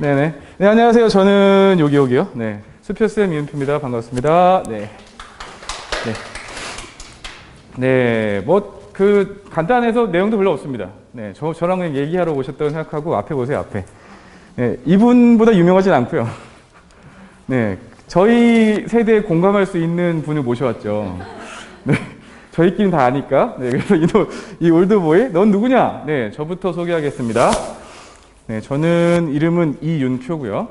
네네. 네, 안녕하세요. 저는 여기요. 네. 수표쌤 이은표입니다. 반갑습니다. 네. 네. 네. 간단해서 내용도 별로 없습니다. 네. 저랑 그냥 얘기하러 오셨다고 생각하고 앞에 보세요, 앞에. 네. 이분보다 유명하진 않고요. 네. 저희 세대에 공감할 수 있는 분을 모셔왔죠. 네. 저희끼리는 다 아니까. 네. 그래서 이 올드보이, 넌 누구냐? 네. 저부터 소개하겠습니다. 네, 저는 이름은 이윤표고요.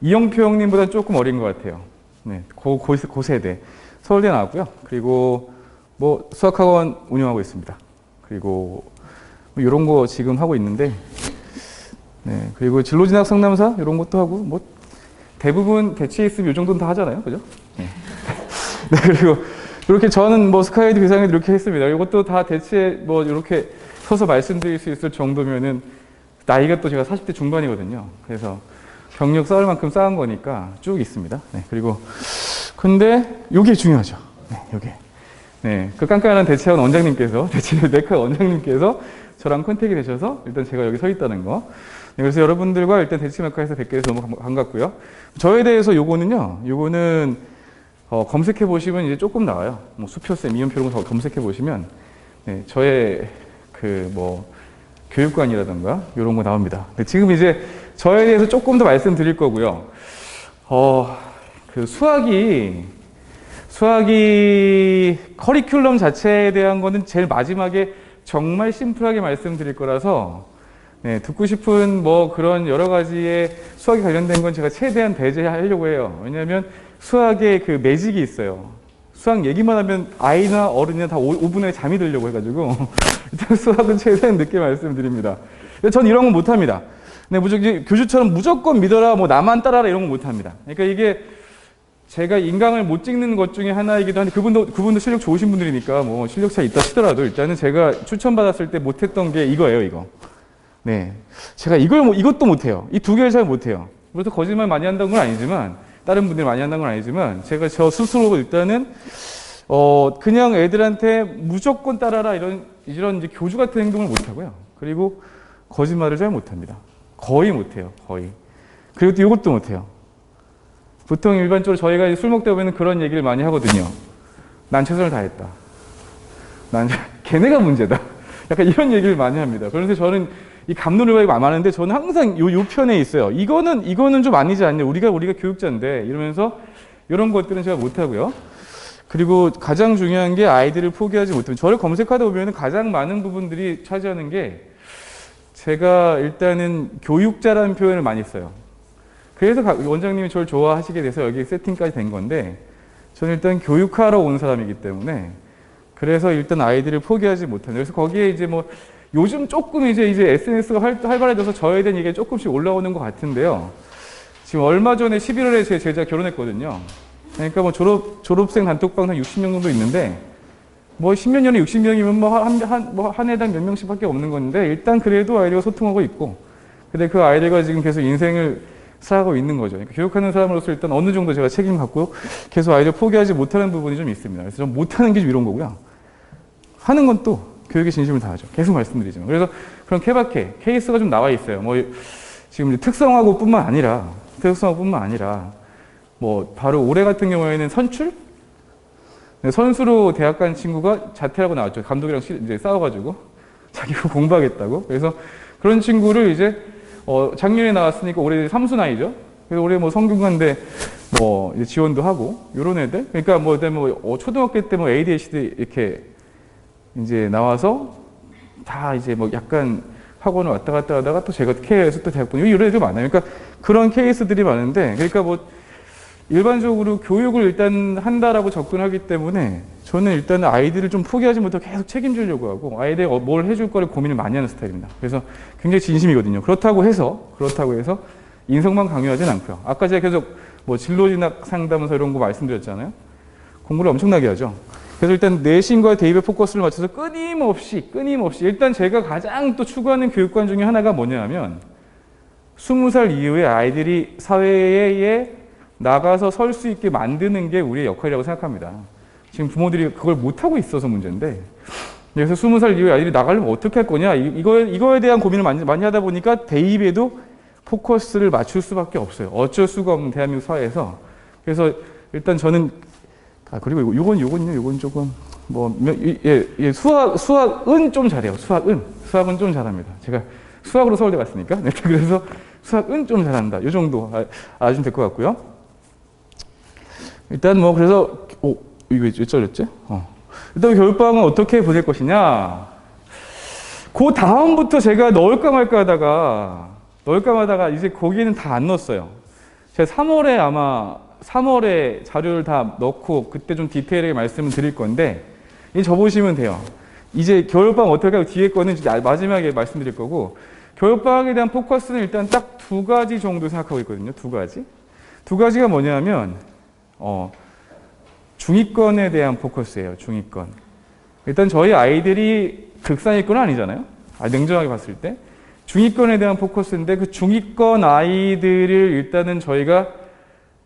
이영표 형님보다 조금 어린 것 같아요. 네, 고 세대. 서울대 나왔고요. 그리고 뭐 수학학원 운영하고 있습니다. 그리고 뭐 이런 거 지금 하고 있는데, 네, 그리고 진로진학 상담사 이런 것도 하고 뭐 대부분 대치에 있으면 이 정도는 다 하잖아요, 그죠? 네. 네, 그리고 이렇게 저는 뭐 스카이드 비상에도 이렇게 했습니다. 이것도 다 대치에 뭐 이렇게 서서 말씀드릴 수 있을 정도면은 나이가 또 제가 40대 중반이거든요. 그래서 경력 쌓을 만큼 쌓은 거니까 쭉 있습니다. 네, 그리고 근데 요게 중요하죠. 네, 요게. 네, 그 깐깐한 대체원 원장님께서 대체 메카 원장님께서 저랑 컨택이 되셔서 일단 제가 여기 서 있다는 거. 네, 그래서 여러분들과 일단 대체 메카에서 뵙게 돼서 너무 반갑고요. 저에 대해서 요거는 검색해 보시면 이제 조금 나와요. 뭐 수표쌤, 이은표 이런 거 검색해 보시면 네, 저의 교육관이라든가 이런 거 나옵니다. 근데 지금 이제 저에 대해서 조금 더 말씀드릴 거고요. 그 수학이 커리큘럼 자체에 대한 거는 제일 마지막에 정말 심플하게 말씀드릴 거라서 네, 듣고 싶은 뭐 그런 여러 가지의 수학에 관련된 건 제가 최대한 배제하려고 해요. 왜냐하면 수학에 그 매직이 있어요. 수학 얘기만 하면 아이나 어른이나 다 5분에 잠이 들려고 해가지고 일단 수학은 최대한 늦게 말씀드립니다. 근데 전 이런 건 못합니다. 네, 교주처럼 무조건 믿어라, 뭐 나만 따라라 이런 건 못합니다. 그러니까 이게 제가 인강을 못 찍는 것 중에 하나이기도 한데 그분도 실력 좋으신 분들이니까 뭐 실력 차 있다 치더라도 일단은 제가 추천받았을 때 못했던 게 이거예요, 이거. 네, 제가 이것도 못해요. 이 두 개를 잘 못해요. 그래서 거짓말 많이 한다는 건 아니지만 다른 분들이 많이 한다는 건 아니지만 제가 저 스스로 일단은 그냥 애들한테 무조건 따라라 이런 이제 교주 같은 행동을 못 하고요. 그리고 거짓말을 잘 못합니다. 거의 못해요. 거의. 그리고 또 이것도 못해요. 보통 일반적으로 저희가 술 먹다 보면 그런 얘기를 많이 하거든요. 난 최선을 다했다. 걔네가 문제다. 약간 이런 얘기를 많이 합니다. 그래서 저는 이 갑론을 많은데 저는 항상 요 편에 있어요. 이거는 좀 아니지 않냐. 우리가 교육자인데 이러면서 이런 것들은 제가 못하고요. 그리고 가장 중요한 게 아이들을 포기하지 못하면 저를 검색하다 보면 가장 많은 부분들이 차지하는 게 제가 일단은 교육자라는 표현을 많이 써요. 그래서 원장님이 저를 좋아하시게 돼서 여기 세팅까지 된 건데 저는 일단 교육하러 온 사람이기 때문에 그래서 일단 아이들을 포기하지 못하는. 그래서 거기에 이제 뭐 요즘 조금 이제 SNS가 활발해져서 저에 대한 얘기가 조금씩 올라오는 것 같은데요. 지금 얼마 전에 11월에 제 제자 결혼했거든요. 그러니까 뭐 졸업생 단톡방 한 60명 정도 있는데 뭐 10년 전에 60명이면 한 해당 몇 명씩밖에 없는 건데 일단 그래도 아이들과 소통하고 있고 근데 그 아이들과 지금 계속 인생을 살아가고 있는 거죠. 그러니까 교육하는 사람으로서 일단 어느 정도 제가 책임 갖고 계속 아이들 포기하지 못하는 부분이 좀 있습니다. 그래서 좀 못하는 게 좀 이런 거고요. 하는 건 또 교육에 진심을 다하죠. 계속 말씀드리지만. 그래서 그런 케바케, 케이스가 좀 나와 있어요. 뭐, 지금 특성화고뿐만 아니라, 뭐, 바로 올해 같은 경우에는 선출? 네, 선수로 대학 간 친구가 자퇴하고 나왔죠. 감독이랑 이제 싸워가지고. 자기가 공부하겠다고. 그래서 그런 친구를 이제, 작년에 나왔으니까 올해 삼수 나이죠. 그래서 올해 뭐 성균관대 뭐, 이제 지원도 하고, 요런 애들. 그러니까 초등학교 때 뭐 ADHD 이렇게 이제 나와서 다 이제 뭐 약간 학원을 왔다 갔다 하다가 또 제가 케어해서 또 대학 보내고 이런 애들 많아요. 그러니까 그런 케이스들이 많은데 그러니까 뭐 일반적으로 교육을 일단 한다라고 접근하기 때문에 저는 일단 아이들을 좀 포기하지 못하고 계속 책임지려고 하고 아이들이 뭘 해줄 거를 고민을 많이 하는 스타일입니다. 그래서 굉장히 진심이거든요. 그렇다고 해서 인성만 강요하진 않고요. 아까 제가 계속 뭐 진로진학 상담서 이런 거 말씀드렸잖아요. 공부를 엄청나게 하죠. 그래서 일단 내신과 대입에 포커스를 맞춰서 끊임없이 일단 제가 가장 또 추구하는 교육관 중에 하나가 뭐냐면 20살 이후에 아이들이 사회에 나가서 설 수 있게 만드는 게 우리의 역할이라고 생각합니다. 지금 부모들이 그걸 못하고 있어서 문제인데 그래서 20살 이후에 아이들이 나가려면 어떻게 할 거냐 이거에 대한 고민을 많이 하다 보니까 대입에도 포커스를 맞출 수밖에 없어요. 어쩔 수가 없는 대한민국 사회에서. 그래서 일단 저는 그리고 요건 조금 수학은 좀 잘해요. 수학은 좀 잘합니다. 제가 수학으로 서울대 갔으니까. 네, 그래서 수학은 좀 잘한다. 이 정도 아시면 될 것 같고요. 일단 그래서 이거 왜 잘렸지? 일단 겨울방학은 어떻게 보낼 것이냐? 그 다음부터 제가 넣을까 말까 하다가 이제 거기에는 다 안 넣었어요. 제가 3월에 자료를 다 넣고 그때 좀 디테일하게 말씀을 드릴 건데 이제 접으시면 돼요. 이제 겨울방학 어떻게 하고 뒤에 거는 마지막에 말씀드릴 거고, 겨울방학에 대한 포커스는 일단 딱 2가지 정도 생각하고 있거든요. 2가지. 2가지가 뭐냐면 중위권에 대한 포커스예요. 중위권. 일단 저희 아이들이 극상위권은 아니잖아요. 냉정하게 봤을 때. 중위권에 대한 포커스인데 그 중위권 아이들을 일단은 저희가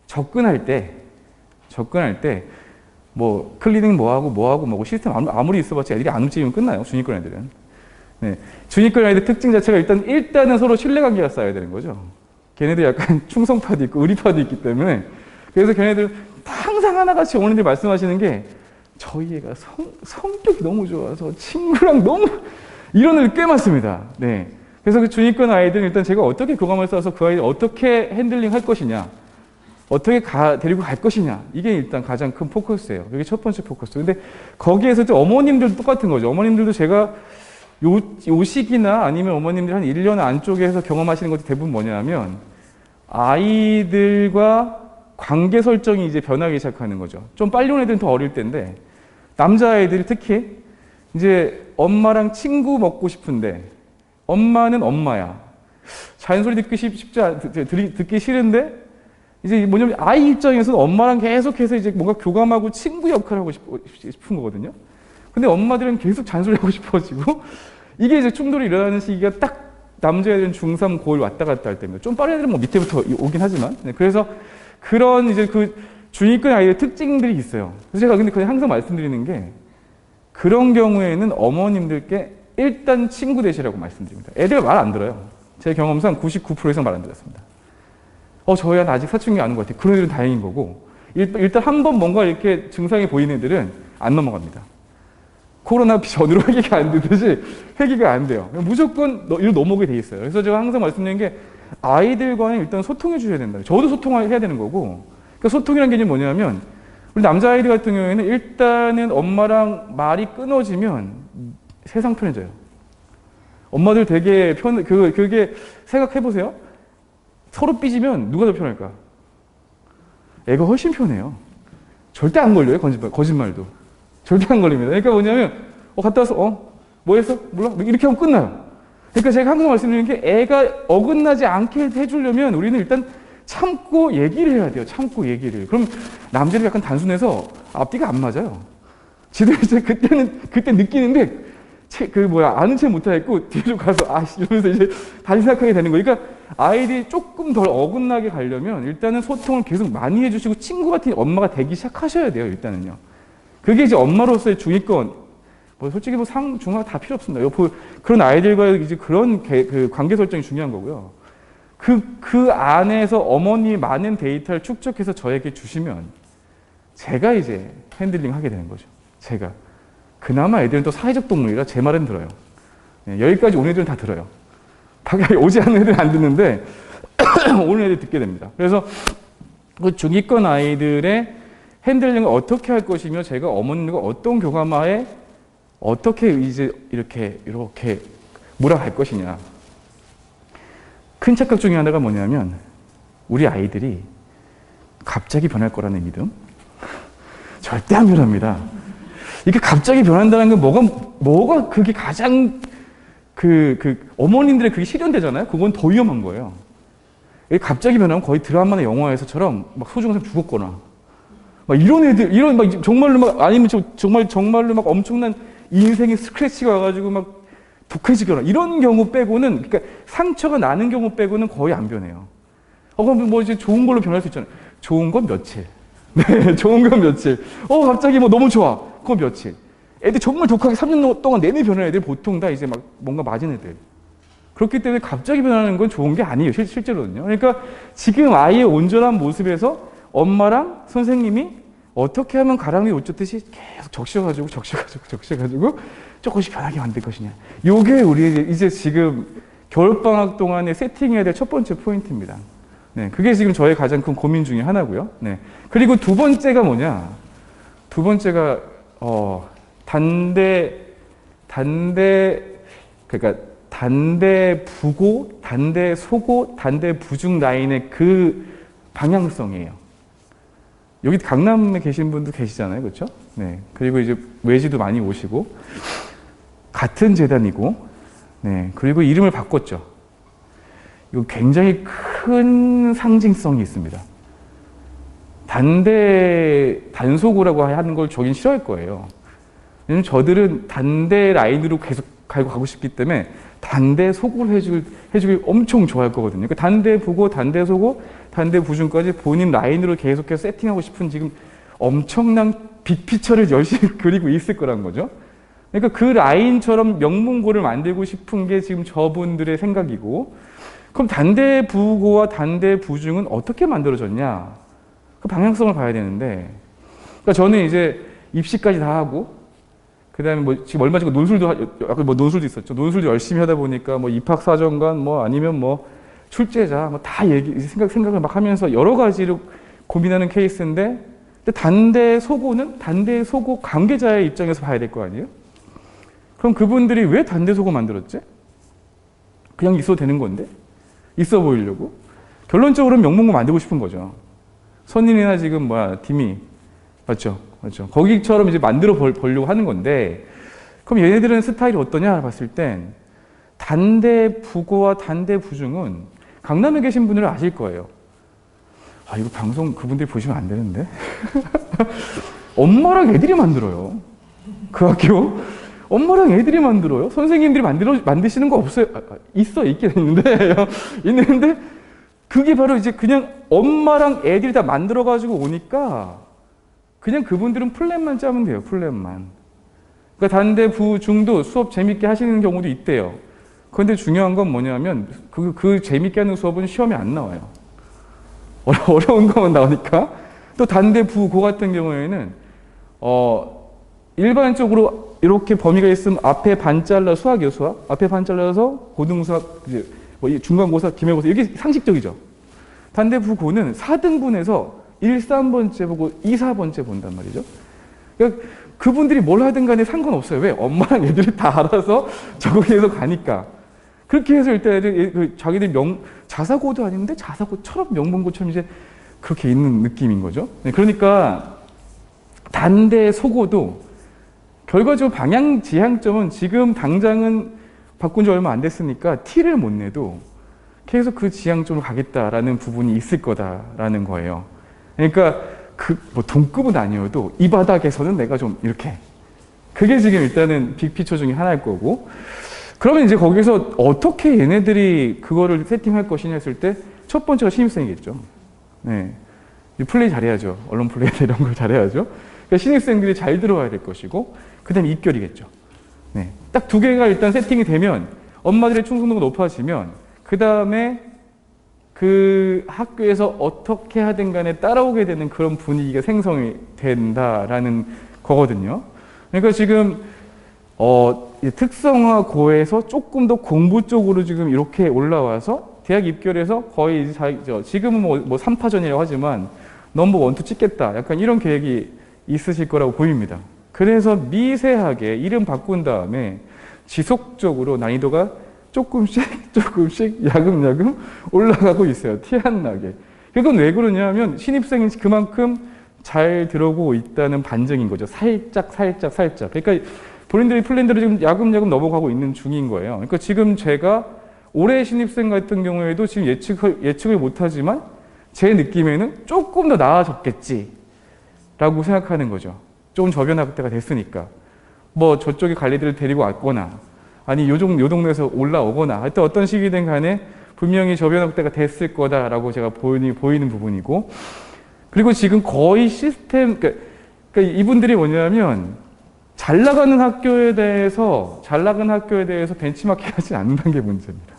접근할 때 클리닝 뭐하고 시스템 아무리 있어봤자 애들이 안 움직이면 끝나요. 중위권 애들은. 네. 중위권 아이들 특징 자체가 일단은 서로 신뢰관계가 쌓여야 되는 거죠. 걔네들 약간 충성파도 있고 의리파도 있기 때문에, 그래서 걔네들 항상 하나같이 어머니들 말씀하시는 게 저희 애가 성격이 너무 좋아서 친구랑 너무 이런 애들 꽤 많습니다. 네. 그래서 그 중위권 아이들은 일단 제가 어떻게 교감을 쌓아서 그 아이를 어떻게 핸들링 할 것이냐, 어떻게 데리고 갈 것이냐, 이게 일단 가장 큰 포커스예요. 이게 첫 번째 포커스. 근데 거기에서 또 어머님들도 똑같은 거죠. 어머님들도 제가 요 시기나 아니면 어머님들 한 1년 안쪽에서 경험하시는 것이 대부분 뭐냐면 아이들과 관계 설정이 이제 변하기 시작하는 거죠. 좀 빨리 온 애들은 더 어릴 때인데, 남자아이들이 특히 이제 엄마랑 친구 먹고 싶은데 엄마는 엄마야. 잔소리 듣기 싫은데 이제 뭐냐면 아이 입장에서는 엄마랑 계속해서 이제 뭔가 교감하고 친구 역할을 하고 싶은 거거든요. 근데 엄마들은 계속 잔소리하고 싶어지고 이게 이제 충돌이 일어나는 시기가 딱 남자애들은 중3, 고1 왔다 갔다 할 때입니다. 좀 빠른 애들은 밑에부터 오긴 하지만. 네, 그래서 그런 이제 그 중위권 아이의 특징들이 있어요. 그래서 제가 근데 그냥 항상 말씀드리는 게 그런 경우에는 어머님들께 일단 친구 되시라고 말씀드립니다. 애들 말 안 들어요. 제 경험상 99% 이상 말 안 들었습니다. 저희 아는 아직 사춘기 아는 것 같아요. 그런 애들은 다행인 거고, 일단 한 번 뭔가 이렇게 증상이 보이는 애들은 안 넘어갑니다. 코로나 전으로 회귀가 안 되듯이 회귀가 안 돼요. 무조건 이로 넘어오게 돼 있어요. 그래서 제가 항상 말씀드리는 게 아이들과는 일단 소통해 주셔야 된다. 저도 소통해야 되는 거고, 그러니까 소통이라는 개념이 뭐냐면 우리 남자아이들 같은 경우에는 일단은 엄마랑 말이 끊어지면 세상 편해져요. 엄마들 되게 그게 생각해 보세요. 서로 삐지면 누가 더 편할까? 애가 훨씬 편해요. 절대 안 걸려요. 거짓말도. 절대 안 걸립니다. 그러니까 뭐냐면 갔다 와서 뭐 했어? 몰라? 이렇게 하면 끝나요. 그러니까 제가 항상 말씀드리는 게 애가 어긋나지 않게 해주려면 우리는 일단 참고 얘기를 해야 돼요. 참고 얘기를. 그럼 남자들이 약간 단순해서 앞뒤가 안 맞아요. 지도 이제 그때 느끼는데 아는 체 못하겠고 뒤로 가서 이러면서 이제 다시 생각하게 되는 거예요. 그러니까 아이들이 조금 덜 어긋나게 가려면 일단은 소통을 계속 많이 해주시고 친구 같은 엄마가 되기 시작하셔야 돼요. 일단은요. 그게 이제 엄마로서의 중위권. 솔직히 중하 다 필요 없습니다. 그런 아이들과의 이제 그런 그 관계 설정이 중요한 거고요. 그 안에서 어머니 많은 데이터를 축적해서 저에게 주시면 제가 이제 핸들링 하게 되는 거죠. 제가. 그나마 애들은 또 사회적 동물이라 제 말은 들어요. 여기까지 온 애들은 다 들어요. 밖에 오지 않는 애들은 안 듣는데 오는 애들 듣게 됩니다. 그래서 그 중위권 아이들의 핸들링을 어떻게 할 것이며 제가 어머님과 어떤 교감하에 어떻게 이제 이렇게 몰아갈 것이냐. 큰 착각 중에 하나가 뭐냐면 우리 아이들이 갑자기 변할 거라는 믿음. 절대 안 변합니다. 이게 갑자기 변한다는 건 뭐가 그게 가장 어머님들의 그게 실현되잖아요. 그건 더 위험한 거예요. 이게 갑자기 변하면 거의 드라마나 영화에서처럼 막 소중한 사람 죽었거나 막 이런 애들 정말로 아니면 정말로 막 엄청난 인생의 스크래치가 와가지고 막 독해지거나 이런 경우 빼고는, 그러니까 상처가 나는 경우 빼고는 거의 안 변해요. 그럼 이제 좋은 걸로 변할 수 있잖아요. 좋은 건 며칠. 네, 좋은 건 며칠. 갑자기 너무 좋아. 그건 며칠. 애들 정말 독하게 3년 동안 내내 변하는 애들 보통 다 이제 막 뭔가 맞은 애들. 그렇기 때문에 갑자기 변하는 건 좋은 게 아니에요. 실제로는요. 그러니까 지금 아이의 온전한 모습에서 엄마랑 선생님이 어떻게 하면 가랑이 옷 젖듯이 계속 적셔가지고 조금씩 변하게 만들 것이냐. 요게 우리 이제 지금 겨울방학 동안에 세팅해야 될 첫 번째 포인트입니다. 네, 그게 지금 저의 가장 큰 고민 중에 하나고요. 네. 그리고 두 번째가 뭐냐? 두 번째가 그러니까 단대 부고, 단대 소고, 단대 부중 라인의 그 방향성이에요. 여기 강남에 계신 분도 계시잖아요, 그렇죠? 네. 그리고 이제 외지도 많이 오시고 같은 재단이고, 네. 그리고 이름을 바꿨죠. 이거 굉장히 큰 상징성이 있습니다. 단소고라고 하는 걸 저긴 싫어할 거예요. 왜냐면 저들은 단대 라인으로 계속 가고 싶기 때문에 단대 소고를 해주길 엄청 좋아할 거거든요. 그러니까 단대 부고, 단대 소고, 단대 부중까지 본인 라인으로 계속해서 세팅하고 싶은 지금 엄청난 빅피처를 열심히 그리고 있을 거란 거죠. 그러니까 그 라인처럼 명문고를 만들고 싶은 게 지금 저분들의 생각이고, 그럼 단대 부고와 단대 부중은 어떻게 만들어졌냐? 그 방향성을 봐야 되는데, 그러니까 저는 이제 입시까지 다 하고, 그 다음에 뭐 지금 얼마 전에 아까 뭐 논술도 있었죠. 논술도 열심히 하다 보니까 뭐 입학사정관 뭐 아니면 뭐 출제자 뭐 다 생각을 막 하면서 여러 가지로 고민하는 케이스인데, 단대 소고는 단대 소고 관계자의 입장에서 봐야 될 거 아니에요? 그럼 그분들이 왜 단대 소고 만들었지? 그냥 있어도 되는 건데? 있어 보이려고? 결론적으로는 명문고 만들고 싶은 거죠. 선인이나 지금 디미 맞죠? 거기처럼 이제 만들어 보려고 하는 건데, 그럼 얘네들은 스타일이 어떠냐 봤을 땐 단대 부고와 단대 부중은 강남에 계신 분들은 아실 거예요. 아, 이거 방송 그분들이 보시면 안 되는데. 엄마랑 애들이 만들어요. 그 학교. 엄마랑 애들이 만들어요. 선생님들이 만드시는 거 없어요. 있긴 있는데 그게 바로 이제 그냥 엄마랑 애들이 다 만들어가지고 오니까 그냥 그분들은 플랜만 짜면 돼요. 플랜만. 그러니까 단대 부중도 수업 재밌게 하시는 경우도 있대요. 그런데 중요한 건 뭐냐면 그 재밌게 하는 수업은 시험에 안 나와요. 어려운 것만 나오니까. 또 단대 부고 같은 경우에는 일반적으로 이렇게 범위가 있으면 앞에 반 잘라 수학이요, 수학. 앞에 반 잘라서 고등수학, 이제 뭐 중간고사, 기말고사, 이게 상식적이죠. 단대 부고는 4등분해서 1, 3번째 보고 2, 4번째 본단 말이죠. 그러니까 그분들이 뭘 하든 간에 상관없어요. 왜? 엄마랑 애들이 다 알아서 적응해서 가니까. 그렇게 해서 일단 자기들 자사고도 아닌데 자사고처럼 명문고처럼 이제 그렇게 있는 느낌인 거죠. 그러니까 단대 소고도 결과적으로 방향 지향점은 지금 당장은 바꾼 지 얼마 안 됐으니까 티를 못 내도 계속 그 지향점으로 가겠다라는 부분이 있을 거다라는 거예요. 그러니까 뭐 동급은 아니어도 이 바닥에서는 내가 좀 이렇게, 그게 지금 일단은 빅피처 중에 하나일 거고, 그러면 이제 거기서 어떻게 얘네들이 그거를 세팅할 것이냐 했을 때 첫 번째가 신입생이겠죠. 네. 플레이 잘해야죠. 언론 플레이 이런 걸 잘해야죠. 그러니까 신입생들이 잘 들어와야 될 것이고, 그 다음에 입결이겠죠. 네. 딱 두 개가 일단 세팅이 되면, 엄마들의 충성도가 높아지면, 그 다음에 그 학교에서 어떻게 하든 간에 따라오게 되는 그런 분위기가 생성이 된다라는 거거든요. 그러니까 지금 특성화고에서 조금 더 공부 쪽으로 지금 이렇게 올라와서 대학 입결해서 거의 지금은 뭐 3파전이라고 하지만 넘버 1, 2 찍겠다. 약간 이런 계획이 있으실 거라고 보입니다. 그래서 미세하게 이름 바꾼 다음에 지속적으로 난이도가 조금씩 야금야금 올라가고 있어요. 티 안 나게. 그건 왜 그러냐면 신입생이 그만큼 잘 들어오고 있다는 반증인 거죠. 살짝. 그러니까 본인들이 플랜대로 지금 야금야금 넘어가고 있는 중인 거예요. 그러니까 지금 제가 올해 신입생 같은 경우에도 지금 예측을 못하지만 제 느낌에는 조금 더 나아졌겠지라고 생각하는 거죠. 조금 저변 때가 됐으니까. 뭐 저쪽에 관리들을 데리고 왔거나 아니 요 동네에서 올라오거나 하여튼 어떤 시기든 간에 분명히 저변 확대가 됐을 거다라고 제가 보이는 부분이고, 그리고 지금 거의 시스템, 그러니까 이분들이 뭐냐면 잘 나가는 학교에 대해서 벤치마킹 하지 않는다는 게 문제입니다.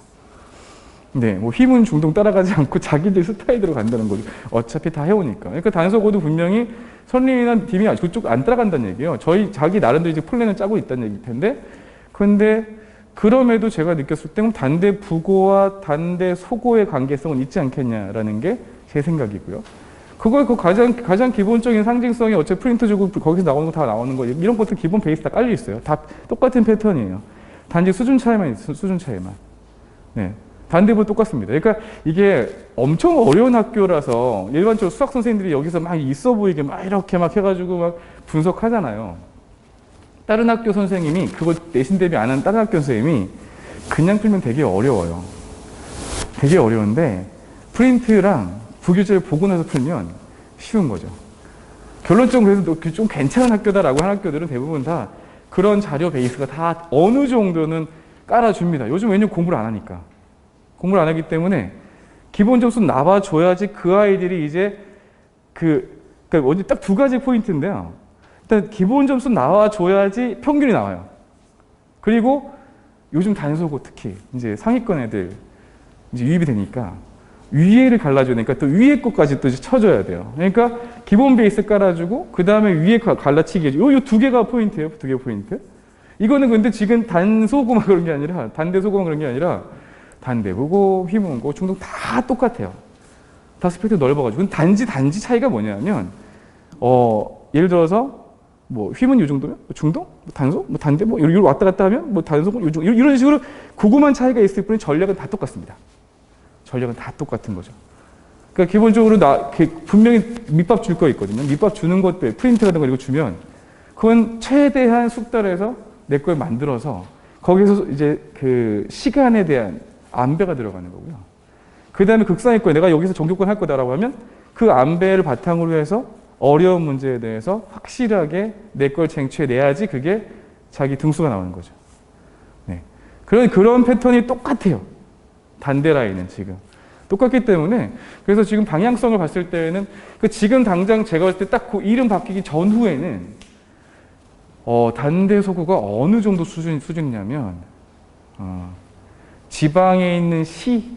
네, 뭐 휘문 중동 따라가지 않고 자기들 스타일대로 간다는 거죠. 어차피 다 해오니까. 그러니까 단서고도 분명히 선린이나 팀이 그쪽 안 따라간다는 얘기예요. 자기 나름대로 이제 플랜을 짜고 있다는 얘기일 텐데, 근데 그럼에도 제가 느꼈을 때는 단대 부고와 단대 소고의 관계성은 있지 않겠냐라는 게 제 생각이고요. 그 가장 기본적인 상징성이 어차피 프린트적으로 거기서 나오는 거 다 나오는 거, 이런 것들 기본 베이스 다 깔려 있어요. 다 똑같은 패턴이에요. 단지 수준 차이만 있어요. 수준 차이만. 네. 단대부 똑같습니다. 그러니까 이게 엄청 어려운 학교라서 일반적으로 수학 선생님들이 여기서 막 있어 보이게 막 이렇게 막 해가지고 막 분석하잖아요. 다른 학교 선생님이 그거 내신 대비 안 하는 다른 학교 선생님이 그냥 풀면 되게 어려워요. 되게 어려운데 프린트랑 부교재를 보고 나서 풀면 쉬운 거죠. 결론적으로 그래서 좀 괜찮은 학교다라고 하는 학교들은 대부분 다 그런 자료 베이스가 다 어느 정도는 깔아줍니다. 요즘 왜냐면 공부를 안 하니까. 공부를 안 하기 때문에 기본 점수 나와줘야지 그 아이들이 이제 그러니까 딱 두 가지 포인트인데요. 일단 기본 점수 나와줘야지 평균이 나와요. 그리고 요즘 단소고 특히 이제 상위권 애들 이제 유입이 되니까 위에를 갈라줘야 되니까 또 위에 것까지 또 쳐줘야 돼요. 그러니까 기본 베이스 깔아주고 그 다음에 위에 갈라치기 해줘. 요 두 개가 포인트예요. 두 개 포인트. 이거는 근데 지금 단소고만 그런 게 아니라 단대소고만 그런 게 아니라 단대부고 휘문고 중동 다 똑같아요. 다 스펙트 넓어가지고. 단지 차이가 뭐냐면 예를 들어서 뭐 휘문 요 정도면 중동, 뭐 단소, 뭐 단대 뭐 이렇게 왔다 갔다 하면 뭐 단소고 요 정도 이런 식으로 구구만 차이가 있을 뿐이 전략은 다 똑같습니다. 전략은 다 똑같은 거죠. 그러니까 기본적으로 분명히 밑밥 줄 거 있거든요. 밑밥 주는 것 빼 프린트라든가 이거 주면 그건 최대한 숙달해서 내 걸 만들어서 거기서 이제 그 시간에 대한 안배가 들어가는 거고요. 그 다음에 극상위권 내가 여기서 전교권 할 거다라고 하면 그 안배를 바탕으로 해서 어려운 문제에 대해서 확실하게 내 걸 쟁취해내야지 그게 자기 등수가 나오는 거죠. 네. 그런 패턴이 똑같아요. 단대 라인은 지금. 똑같기 때문에 그래서 지금 방향성을 봤을 때는 지금 당장 제가 봤을 때 딱 그 이름 바뀌기 전후에는 단대 소구가 어느 정도 수준이냐면 지방에 있는 시,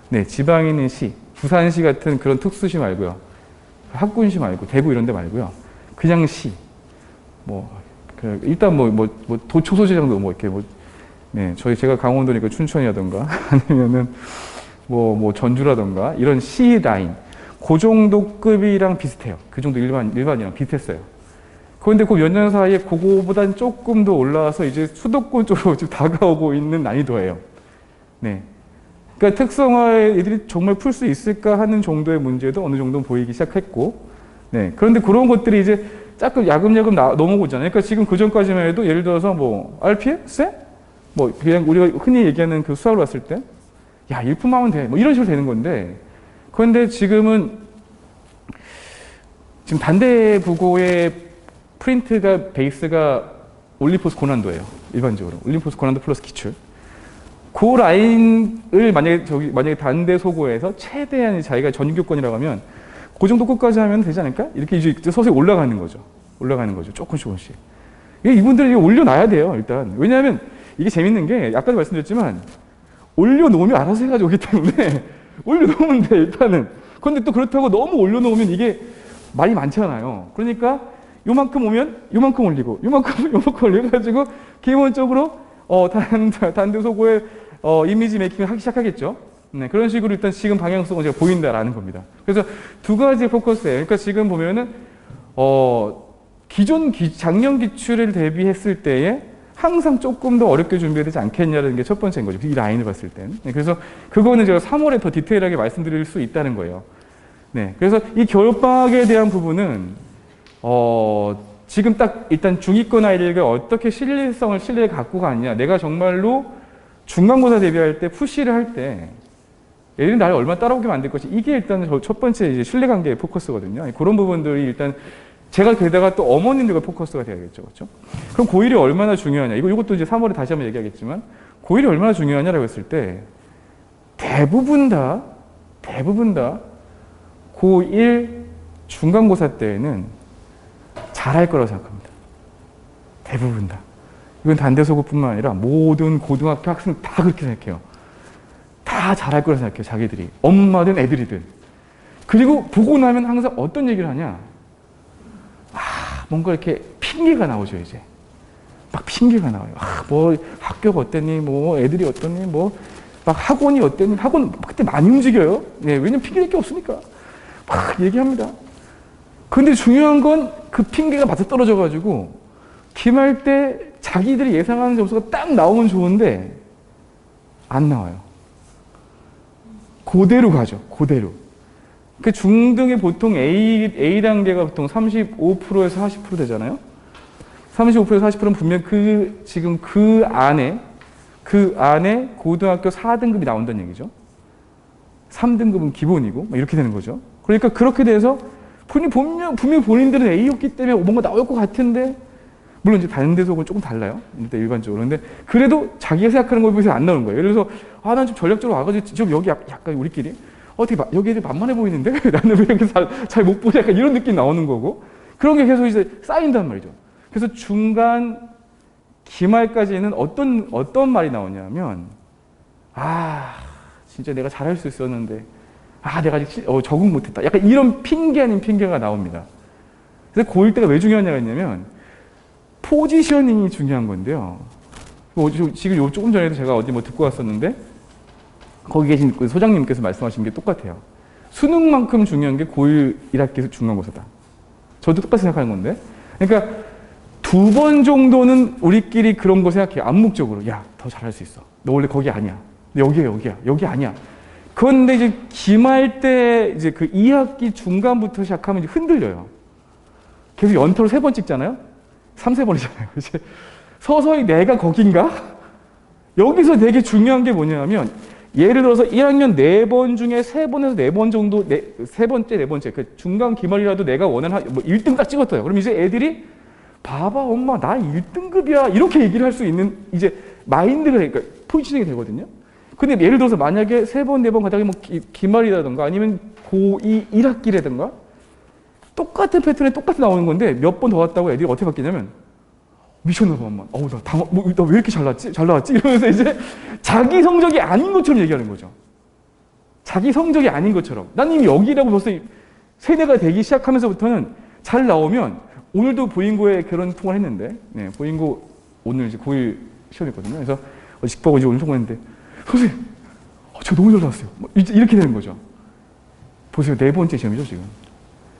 네, 지방에 있는 시, 부산시 같은 그런 특수시 말고요. 학군시 말고, 대구 이런 데 말고요. 그냥 시. 일단 도초소지 정도 이렇게 네, 제가 강원도니까 춘천이라던가, 아니면은 전주라던가, 이런 시 라인. 그 정도 급이랑 비슷해요. 그 정도 일반이랑 비슷했어요. 그런데 그 몇 년 사이에 그거보단 조금 더 올라와서 이제 수도권 쪽으로 지금 다가오고 있는 난이도예요. 네. 그러니까 특성화에 애들이 정말 풀 수 있을까 하는 정도의 문제도 어느 정도 보이기 시작했고, 네. 그런데 그런 것들이 이제 야금야금 넘어오고 있잖아요. 그러니까 지금 그 전까지만 해도 예를 들어서 RPA? 쎄? 그냥 우리가 흔히 얘기하는 그 수학을 봤을 때, 야, 1품 하면 돼. 이런 식으로 되는 건데, 그런데 지금 단대부고의 프린트가 베이스가 올림포스 고난도예요. 일반적으로. 올림포스 고난도 플러스 기출. 그 라인을 만약에 단대 소고에서 최대한 자기가 전교권이라고 하면 그 정도 끝까지 하면 되지 않을까? 이렇게 이제 서서히 올라가는 거죠. 조금씩. 이분들이 올려놔야 돼요, 일단. 왜냐하면 이게 재밌는 게 아까도 말씀드렸지만 올려놓으면 알아서 해가지고 오기 때문에 올려놓으면 돼, 일단은. 그런데 또 그렇다고 너무 올려놓으면 이게 말이 많잖아요. 그러니까 요만큼 오면 요만큼 올리고 요만큼 올려가지고 기본적으로 단대 소고의 이미지 메이킹을 하기 시작하겠죠. 네, 그런 식으로 일단 지금 방향성은 제가 보인다라는 겁니다. 그래서 두 가지 포커스예요. 그러니까 지금 보면은 작년 기출을 대비했을 때에 항상 조금 더 어렵게 준비해야 되지 않겠냐는 게 첫 번째인 거죠. 이 라인을 봤을 땐. 네, 그래서 그거는 제가 3월에 더 디테일하게 말씀드릴 수 있다는 거예요. 네, 그래서 이 겨울방학에 대한 부분은 지금 딱 일단 중위권 아이들에게 어떻게 신뢰를 갖고 가느냐. 내가 정말로 중간고사 대비할 때 푸시를 할 때 얘들이 나를 얼마나 따라오게 만들 것이 이게 일단 첫 번째 이제 신뢰관계의 포커스거든요. 그런 부분들이 일단 제가 게다가 또 어머님들과 포커스가 돼야겠죠. 그렇죠? 그럼 고1이 얼마나 중요하냐. 이것도 이제 3월에 다시 한번 얘기하겠지만 고1이 얼마나 중요하냐라고 했을 때 대부분 다 고1 중간고사 때에는 잘할 거라고 생각합니다. 대부분 다. 이건 단대소고뿐만 아니라 모든 고등학교 학생 다 그렇게 생각해요. 다 잘할 거라 생각해요, 자기들이. 엄마든 애들이든. 그리고 보고 나면 항상 어떤 얘기를 하냐. 뭔가 이렇게 핑계가 나오죠, 이제. 막 핑계가 나와요. 뭐 학교가 어땠니, 뭐 애들이 어떠니, 뭐 막 학원이 어땠니. 학원 그때 많이 움직여요. 네, 왜냐면 핑계될 게 없으니까. 막 얘기합니다. 근데 중요한 건 그 핑계가 맞아 떨어져가지고 기말 때 자기들이 예상하는 점수가 딱 나오면 좋은데 안 나와요. 그대로 가죠. 그대로. 그 중등의 보통 A 단계가 보통 35%에서 40% 되잖아요. 35%에서 40%는 분명 지금 그 안에 고등학교 4등급이 나온다는 얘기죠. 3등급은 기본이고 이렇게 되는 거죠. 그러니까 그렇게 돼서 분명 본인들은 A였기 때문에 뭔가 나올 것 같은데, 물론 이제 다른 데서는 조금 달라요. 일반적으로. 근데 그래도 자기가 생각하는 거에 비해서 안 나오는 거예요. 예를 들어서 난 좀 전략적으로 와가지고 지금 여기 약간 우리끼리 되게 여기 애들 만만해 보이는데 나는 왜 이렇게 잘 못 보냐, 약간 이런 느낌 나오는 거고, 그런 게 계속 이제 쌓인단 말이죠. 그래서 중간 기말까지는 어떤 말이 나오냐면, 진짜 내가 잘할 수 있었는데, 내가 아직 적응 못했다. 약간 이런 핑계 아닌 핑계가 나옵니다. 그래서 고1 때가 왜 중요하냐고 했냐면, 포지셔닝이 중요한 건데요. 지금 조금 전에도 제가 어디 듣고 왔었는데, 거기 계신 소장님께서 말씀하신 게 똑같아요. 수능만큼 중요한 게 고1 1학기 중간고사다. 저도 똑같이 생각하는 건데. 그러니까 2번 정도는 우리끼리 그런 거 생각해요. 암묵적으로. 야, 더 잘할 수 있어. 너 원래 거기 아니야. 여기야. 여기 아니야. 그런데 이제 기말 때 이제 그 2학기 중간부터 시작하면 이제 흔들려요. 계속 연타로 3번 찍잖아요. 3세번이잖아요. 이제 서서히 내가 거긴가? 여기서 되게 중요한 게 뭐냐면, 예를 들어서 1학년 4번 중에 3번에서 4번 정도, 세 번째, 네 번째, 그 중간 기말이라도 내가 원하는 1등 딱 찍었어요. 그럼 이제 애들이, 봐봐, 엄마, 나 1등급이야. 이렇게 얘기를 할 수 있는 이제 마인드가, 그러니까 포지셔닝이 되거든요. 근데 예를 들어서 만약에 3번, 4번 가다가 뭐 기말이라든가 아니면 고2 1학기라든가 똑같은 패턴에 똑같이 나오는 건데 몇 번 더 왔다고 애들이 어떻게 바뀌냐면, 미쳤나 봐, 엄마. 나 왜 이렇게 잘 나왔지? 이러면서 이제 자기 성적이 아닌 것처럼 얘기하는 거죠. 자기 성적이 아닌 것처럼. 난 이미 여기라고 벌써 세대가 되기 시작하면서부터는 잘 나오면, 오늘도 보인고에 그런 통화를 했는데, 보인고 오늘 이제 고1 시험했거든요. 그래서 직보고 이제 오늘 통화했는데, 선생님, 저 너무 잘 나왔어요. 이렇게 되는 거죠. 보세요. 4번째 시험이죠, 지금.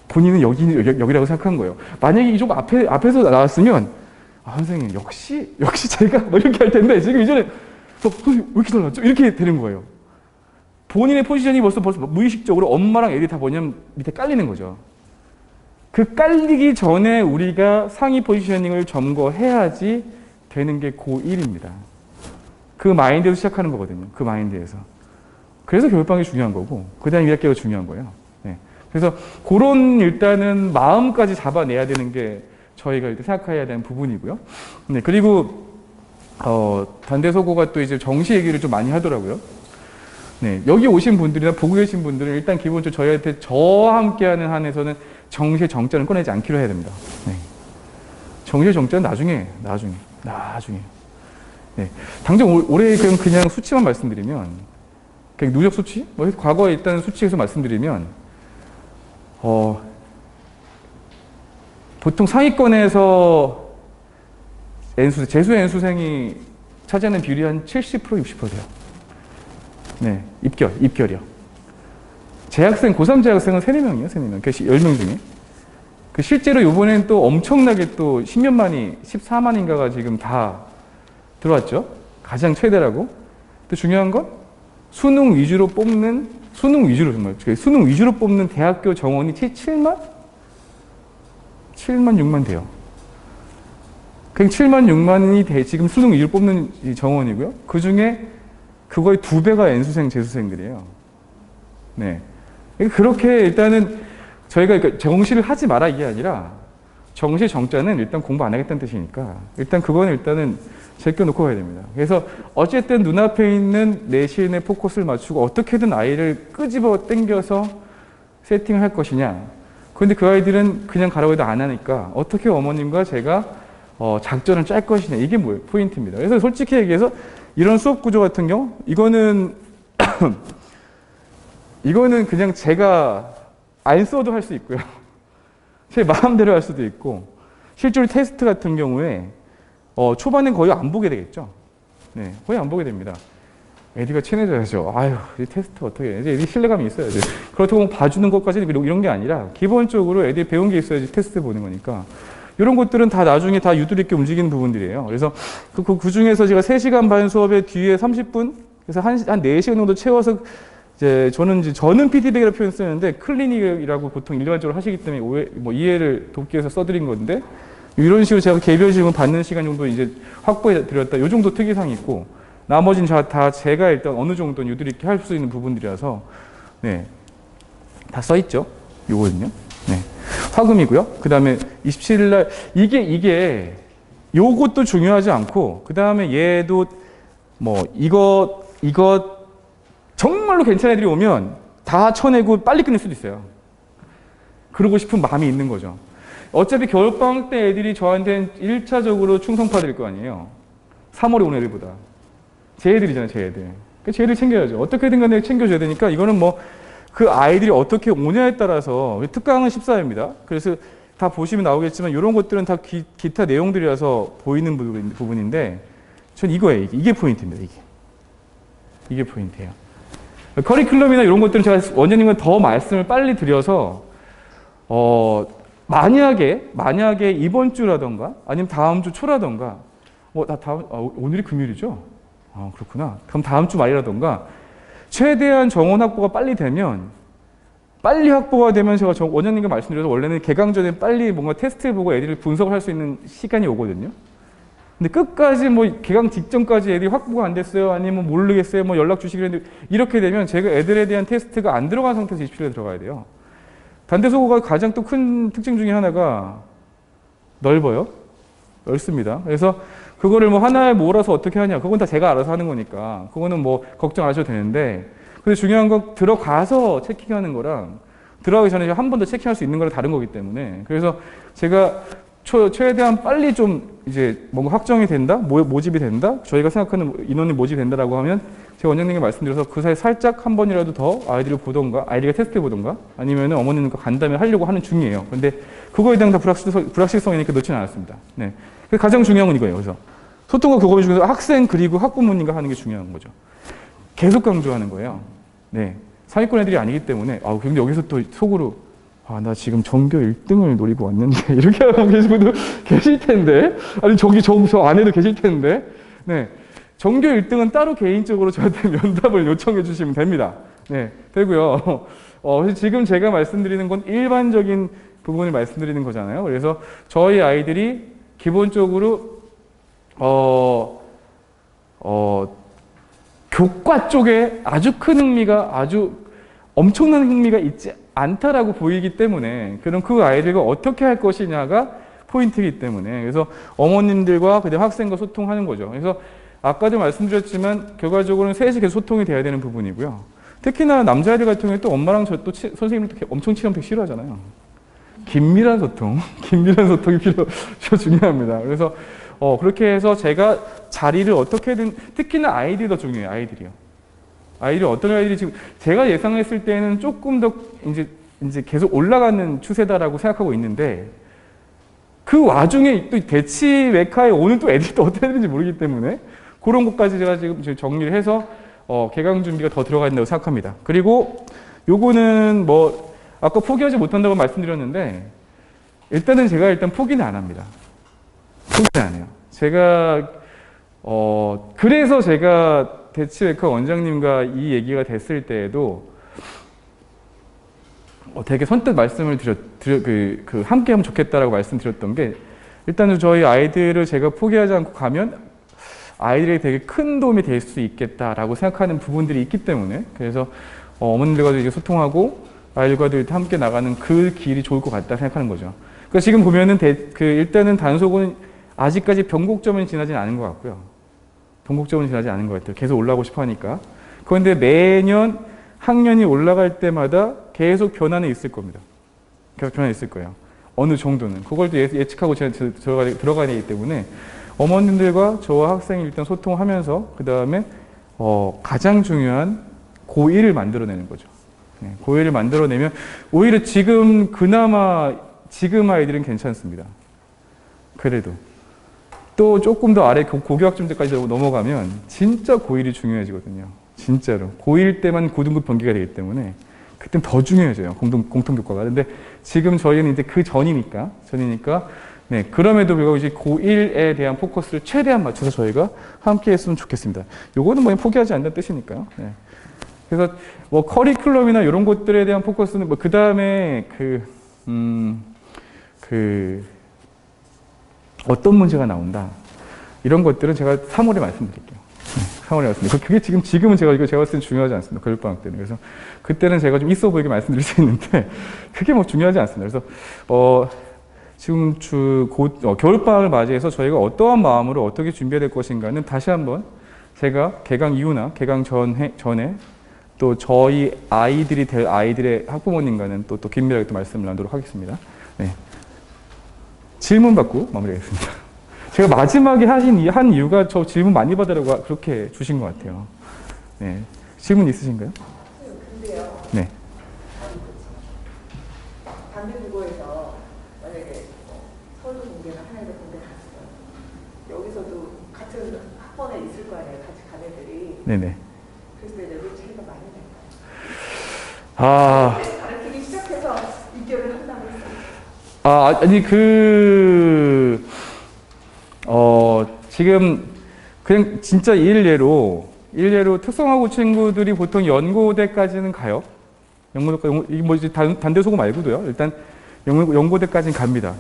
본인은 여기라고 생각한 거예요. 만약에 이 좀 앞에서 나왔으면, 선생님, 역시 제가 이렇게 할 텐데, 지금 이제는, 선생님, 왜 이렇게 잘 나왔죠? 이렇게 되는 거예요. 본인의 포지션이 벌써 무의식적으로 엄마랑 애들이 다 뭐냐면 밑에 깔리는 거죠. 그 깔리기 전에 우리가 상위 포지셔닝을 점거해야지 되는 게 고1입니다. 그 마인드에서 시작하는 거거든요. 그 마인드에서. 그래서 교육방이 중요한 거고, 그 다음에 1학기가 중요한 거예요. 그래서 그런 일단은 마음까지 잡아내야 되는 게 저희가 이렇게 생각해야 되는 부분이고요. 그리고 단대서고가 또 이제 정시 얘기를 좀 많이 하더라고요. 여기 오신 분들이나 보고 계신 분들은 일단 기본적으로 저희한테 저와 함께하는 한에서는 정시의 정자는 꺼내지 않기로 해야 됩니다. 정시의 정자는 나중에. 당장 올해 그냥 수치만 말씀드리면, 그냥 누적 수치? 과거에 일단 수치에서 말씀드리면, 보통 상위권에서 재수 N수생이 차지하는 비율이 한 70%, 60% 돼요. 입결이요. 고3 재학생은 3, 4명이에요, 3, 4명. 10명 중에. 실제로 이번엔 또 엄청나게 또 10몇 만이, 14만인가가 지금 다 들어왔죠. 가장 최대라고. 또 중요한 건 수능 위주로 뽑는 대학교 정원이 7만 6만 돼요. 그냥 7만 6만이 지금 수능 위주로 뽑는 정원이고요. 그 중에 그거의 2배가 N수생, 재수생들이에요. 그렇게 일단은 저희가 정시를 하지 마라 이게 아니라, 정시 정자는 일단 공부 안 하겠다는 뜻이니까 일단 그거는 일단은 제껴놓고 가야 됩니다. 그래서 어쨌든 눈앞에 있는 내신에 포커스를 맞추고 어떻게든 아이를 끄집어 당겨서 세팅을 할 것이냐. 그런데 그 아이들은 그냥 가라고 해도 안 하니까 어떻게 어머님과 제가 작전을 짤 것이냐. 이게 뭐예요? 포인트입니다. 그래서 솔직히 얘기해서 이런 수업 구조 같은 경우, 이거는 이거는 그냥 제가 안 써도 할 수 있고요. 제 마음대로 할 수도 있고, 실제로 테스트 같은 경우에 초반엔 거의 안 보게 되겠죠. 네, 거의 안 보게 됩니다. 애디가 친해져야죠. 아유, 이 테스트 어떻게 해. 애디 신뢰감이 있어야지. 그렇다고 봐주는 것까지 이런 게 아니라, 기본적으로 애디 배운 게 있어야지 테스트 보는 거니까. 이런 것들은 다 나중에 다 유도리 있게 움직이는 부분들이에요. 그래서 그 중에서 제가 3시간 반 수업에 뒤에 30분, 그래서 한 4시간 정도 채워서 저는 피드백이라고 표현 쓰는데 클리닉이라고 보통 일반적으로 하시기 때문에 이해를 돕기 위해서 써드린 건데, 이런 식으로 제가 개별 질문 받는 시간 정도 이제 확보해 드렸다. 요 정도 특이사항이 있고, 나머지는 다 제가 일단 어느 정도 유도리 있게 할 수 있는 부분들이라서, 네. 다 써있죠. 요거는요. 네. 화금이고요. 그 다음에 27일날, 이게, 요것도 중요하지 않고, 그 다음에 얘도 이것, 정말로 괜찮은 애들이 오면 다 쳐내고 빨리 끝낼 수도 있어요. 그러고 싶은 마음이 있는 거죠. 어차피 겨울방학 때 애들이 저한테는 1차적으로 충성파들일 거 아니에요. 3월에 온 애들보다. 제 애들이잖아요, 제 애들. 제 애들 챙겨야죠. 어떻게든 간에 챙겨줘야 되니까 이거는 그 아이들이 어떻게 오냐에 따라서, 특강은 14회입니다. 그래서 다 보시면 나오겠지만 이런 것들은 다 기타 내용들이라서 보이는 부분인데, 전 이거예요. 이게 포인트입니다. 이게 포인트예요. 커리큘럼이나 이런 것들은 제가 원장님과 더 말씀을 빨리 드려서, 만약에 이번 주라던가 아니면 다음 주 초라던가, 오늘이 금요일이죠? 그렇구나. 그럼 다음 주 말이라던가, 최대한 정원 확보가 빨리 확보가 되면 제가 원장님과 말씀드려서 원래는 개강 전에 빨리 뭔가 테스트해보고 애들을 분석을 할 수 있는 시간이 오거든요. 근데 끝까지 개강 직전까지 애들이 확보가 안 됐어요. 아니면 모르겠어요. 연락 주시기로 했는데, 이렇게 되면 제가 애들에 대한 테스트가 안 들어간 상태에서 27일에 들어가야 돼요. 단대소고가 가장 또 큰 특징 중에 하나가 넓습니다. 그래서 그거를 하나에 몰아서 어떻게 하냐. 그건 다 제가 알아서 하는 거니까. 그거는 걱정 안 하셔도 되는데, 근데 중요한 건 들어가서 체킹하는 거랑 들어가기 전에 한 번 더 체킹할 수 있는 거랑 다른 거기 때문에, 그래서 제가 최대한 빨리 좀 뭔가 확정이 된다, 모집이 된다, 저희가 생각하는 인원이 모집이 된다라고 하면 제가 원장님께 말씀드려서 그 사이 살짝 한 번이라도 더 아이들을 보던가, 아이들이 테스트 해보던가, 아니면 어머님과 간담회 하려고 하는 중이에요. 근데 그거에 대한 다 불확실성이니까 넣지는 않았습니다. 네. 가장 중요한 건 이거예요. 그래서 소통과 교감 중에서 학생 그리고 학부모님과 하는 게 중요한 거죠. 계속 강조하는 거예요. 네. 상위권 애들이 아니기 때문에, 근데 여기서 또 속으로, 나 지금 전교 1등을 노리고 왔는데, 이렇게 하고 계신 분도 계실 텐데, 아니, 저 안에도 계실 텐데, 네. 전교 1등은 따로 개인적으로 저한테 면담을 요청해 주시면 됩니다. 네. 되고요. 지금 제가 말씀드리는 건 일반적인 부분을 말씀드리는 거잖아요. 그래서 저희 아이들이 기본적으로, 교과 쪽에 아주 큰 흥미가, 아주 엄청난 흥미가 있지 않다라고 보이기 때문에, 그럼 그 아이들과 어떻게 할 것이냐가 포인트이기 때문에, 그래서 어머님들과 그다음 학생과 소통하는 거죠. 그래서 아까도 말씀드렸지만 결과적으로는 셋이 계속 소통이 돼야 되는 부분이고요. 특히나 남자애들 같은 경우에 또 엄마랑 저 또 선생님도 엄청 친하면 되게 싫어하잖아요. 긴밀한 소통이 중요합니다. 그래서 그렇게 해서 제가 자리를 어떻게든, 특히나 아이들이 더 중요해요. 아이들이 어떤 아이들이 지금 제가 예상했을 때는 조금 더 이제 계속 올라가는 추세다라고 생각하고 있는데, 그 와중에 또 대치 메카에 오는 또 애들이 또 어떻게 되는지 모르기 때문에 그런 것까지 제가 지금 정리를 해서 개강 준비가 더 들어가 있다고 생각합니다. 그리고 요거는 아까 포기하지 못한다고 말씀드렸는데, 일단은 제가 포기는 안 합니다. 포기는 안 해요. 그래서 제가 대치웨카 원장님과 이 얘기가 됐을 때에도 되게 선뜻 말씀을 함께 하면 좋겠다라고 말씀드렸던 게, 일단은 저희 아이들을 제가 포기하지 않고 가면 아이들에게 되게 큰 도움이 될 수 있겠다라고 생각하는 부분들이 있기 때문에, 그래서 어머님들과도 이제 소통하고 아이들과도 함께 나가는 그 길이 좋을 것 같다 생각하는 거죠. 그러니까 지금 보면은 일단은 단속은 아직까지 변곡점은 지나진 않은 것 같고요. 변곡점은 지나지 않은 것 같아요. 계속 올라가고 싶어 하니까. 그런데 매년 학년이 올라갈 때마다 계속 변화는 있을 겁니다. 계속 변화는 있을 거예요. 어느 정도는. 그걸 또 예측하고 제가 들어가야 되기 때문에 어머님들과 저와 학생이 일단 소통하면서, 그 다음에 가장 중요한 고1을 만들어내는 거죠. 고1을 만들어내면 오히려 그나마 지금 아이들은 괜찮습니다. 그래도 또 조금 더 아래 고교학점제까지 넘어가면 진짜 고1이 중요해지거든요. 진짜로. 고1 때만 고등급 병기가 되기 때문에 그땐 더 중요해져요. 공통교과가. 근데 지금 저희는 이제 그 전이니까, 네, 그럼에도 불구하고 이제 고1에 대한 포커스를 최대한 맞춰서 저희가 함께 했으면 좋겠습니다. 요거는 뭐 포기하지 않는다는 뜻이니까요. 네. 그래서 뭐 커리큘럼이나 이런 것들에 대한 포커스는 뭐 그 다음에 어떤 문제가 나온다. 이런 것들은 제가 3월에 말씀드릴게요. 3월에 말씀드릴게요. 그게 지금은 제가 봤을 땐 중요하지 않습니다. 교육방학 때는. 그래서 그때는 제가 좀 있어 보이게 말씀드릴 수 있는데, 그게 뭐 중요하지 않습니다. 그래서, 지금 겨울방학을 맞이해서 저희가 어떠한 마음으로 어떻게 준비해야 될 것인가는 다시 한번 제가 개강 이후나 개강 전에 또 저희 아이들이 될 아이들의 학부모님과는 또 긴밀하게 또 말씀을 나누도록 하겠습니다. 네. 질문 받고 마무리하겠습니다. 제가 마지막에 한 이유가 저 질문 많이 받으라고 그렇게 주신 것 같아요. 네. 질문 있으신가요? 근데요. 네. 반대 국어에서 만약에 서류 공개나 하나의 공개 갔어요. 여기서도 같은 학번에 있을 거 아니에요. 같이 간 애들이. 네네. 그래서 레벨 차이가 많이 날까요? 가르치기 시작해서 입결을 한다고 했어요. 지금 그냥 진짜 일례로 특성화고 친구들이 보통 연고대까지는 가요. 뭐 이제 단대 소고 말고도요. 일단 연고대까지는 갑니다.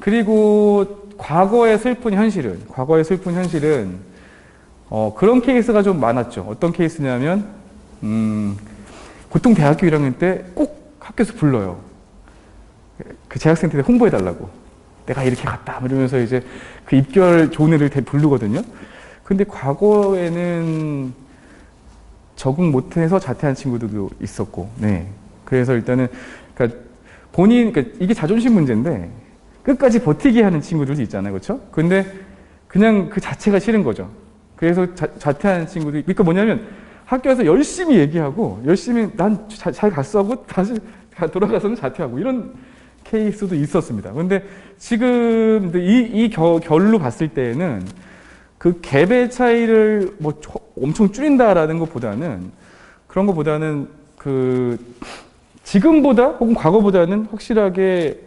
그리고 과거의 슬픈 현실은 그런 케이스가 좀 많았죠. 어떤 케이스냐면 보통 대학교 1학년 때 꼭 학교에서 불러요. 그 재학생한테 홍보해달라고. 내가 이렇게 갔다. 이러면서 이제 그 입결 좋은 애를 부르거든요. 근데 과거에는 적응 못해서 자퇴한 친구들도 있었고, 네. 그래서 일단은, 그러니까 이게 자존심 문제인데, 끝까지 버티게 하는 친구들도 있잖아요. 그렇죠? 근데 그냥 그 자체가 싫은 거죠. 그래서 자퇴하는 친구들이, 그러니까 뭐냐면 학교에서 열심히 얘기하고, 열심히 난 잘 갔어 하고 다시 돌아가서는 자퇴하고, 이런 케이스도 있었습니다. 근데 지금 이 결로 봤을 때에는 그 갭의 차이를 뭐 엄청 줄인다라는 것보다는 지금보다 혹은 과거보다는 확실하게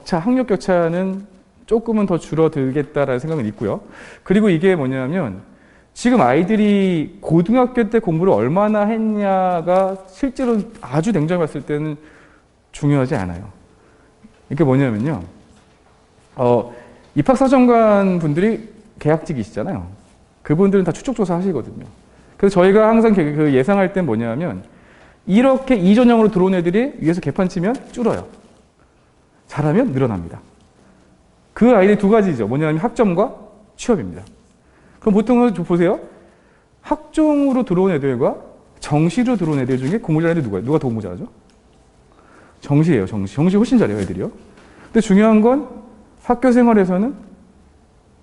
학력 격차는 조금은 더 줄어들겠다라는 생각은 있고요. 그리고 이게 뭐냐면 지금 아이들이 고등학교 때 공부를 얼마나 했냐가 실제로 아주 냉정히 봤을 때는 중요하지 않아요. 이게 뭐냐면요. 입학사정관 분들이 계약직이시잖아요. 그분들은 다 추적조사 하시거든요. 그래서 저희가 항상 예상할 땐 뭐냐면 이렇게 이전형으로 들어온 애들이 위에서 개판 치면 줄어요. 잘하면 늘어납니다. 그 아이들이 두 가지죠. 뭐냐면 학점과 취업입니다. 그럼 보통은 보세요. 학종으로 들어온 애들과 정시로 들어온 애들 중에 공부 잘하는 애들 누가 더 공부 잘하죠? 정시예요. 정시 훨씬 잘해요, 애들이요. 근데 중요한 건 학교 생활에서는